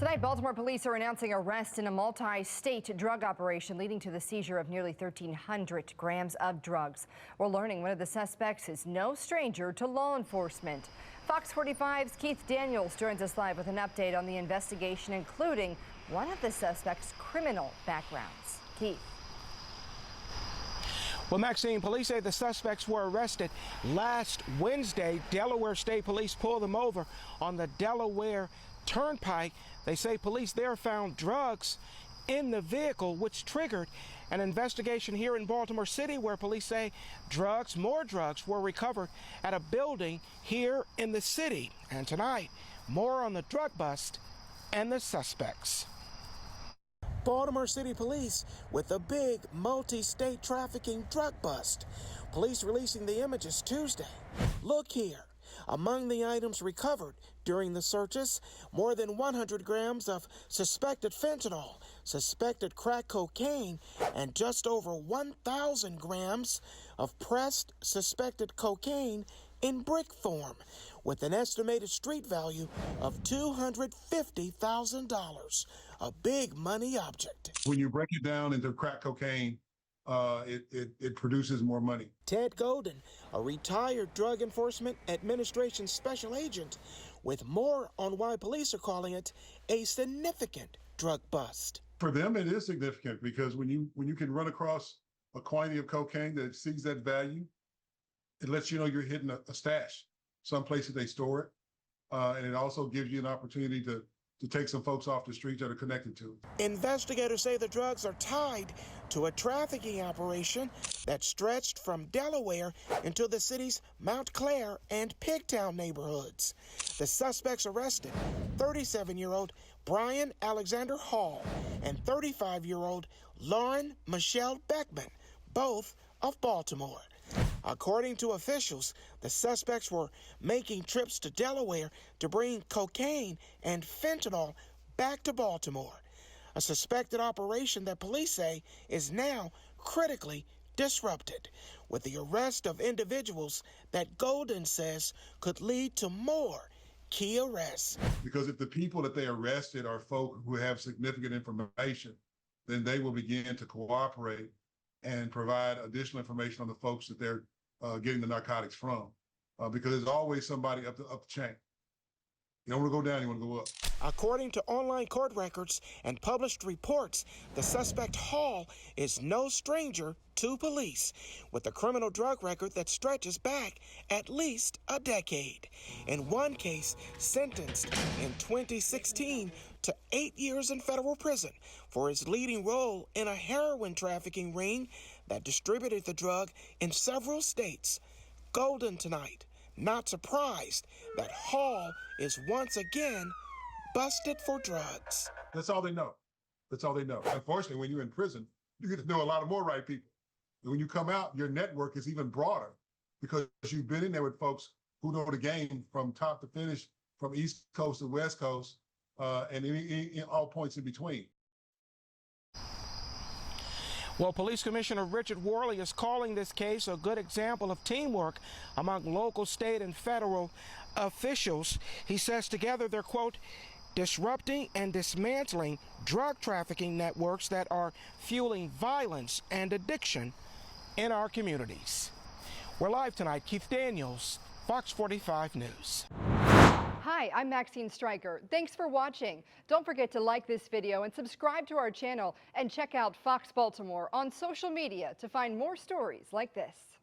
Tonight, Baltimore police are announcing arrest in a multi-state drug operation leading to the seizure of nearly 1,300 grams of drugs. We're learning one of the suspects is no stranger to law enforcement. Fox 45's Keith Daniels joins us live with an update on the investigation, including one of the suspect's criminal backgrounds. Keith. Well, Maxine, police say the suspects were arrested last Wednesday. Delaware State Police pulled them over on the Delaware Turnpike. They say police there found drugs in the vehicle, which triggered an investigation here in Baltimore City, where police say more drugs were recovered at a building here in the city. And tonight, more on the drug bust and the suspects. Baltimore City Police with a big multi-state trafficking drug bust. Police releasing the images Tuesday. Look here. Among the items recovered during the searches, more than 100 grams of suspected fentanyl, suspected crack cocaine, and just over 1,000 grams of pressed suspected cocaine in brick form, with an estimated street value of $250,000, a big money object. When you break it down into crack cocaine, it produces more money. Ted Golden, a retired Drug Enforcement Administration special agent, with more on why police are calling it a significant drug bust. For them, it is significant because when you can run across a quantity of cocaine that exceeds that value, it lets you know you're hitting a stash. Some places they store it, and it also gives you an opportunity to take some folks off the streets that are connected to it. Investigators say the drugs are tied to a trafficking operation that stretched from Delaware into the city's Mount Clare and Pigtown neighborhoods. The suspects arrested, 37-year-old Brian Alexander Hall and 35-year-old Lauren Michelle Beckman, both of Baltimore. According to officials, the suspects were making trips to Delaware to bring cocaine and fentanyl back to Baltimore, a suspected operation that police say is now critically disrupted, with the arrest of individuals that Golden says could lead to more key arrests. Because if the people that they arrested are folk who have significant information, then they will begin to cooperate and provide additional information on the folks that they're getting the narcotics from, because there's always somebody up the chain. You don't want to go down, you want to go up. According to online court records and published reports, the suspect Hall is no stranger to police, with a criminal drug record that stretches back at least a decade. In one case, sentenced in 2016 to 8 years in federal prison for his leading role in a heroin trafficking ring that distributed the drug in several states. Golden tonight, not surprised that Hall is once again busted for drugs. That's all they know. That's all they know. Unfortunately, when you're in prison, you get to know a lot of more right people. And when you come out, your network is even broader because you've been in there with folks who know the game from top to finish, from East Coast to West Coast, and in all points in between. Well, Police Commissioner Richard Worley is calling this case a good example of teamwork among local, state, and federal officials. He says together they're, quote, disrupting and dismantling drug trafficking networks that are fueling violence and addiction in our communities. We're live tonight. Keith Daniels, Fox 45 News. Hi, I'm Maxine Stryker. Thanks for watching. Don't forget to like this video and subscribe to our channel, and check out Fox Baltimore on social media to find more stories like this.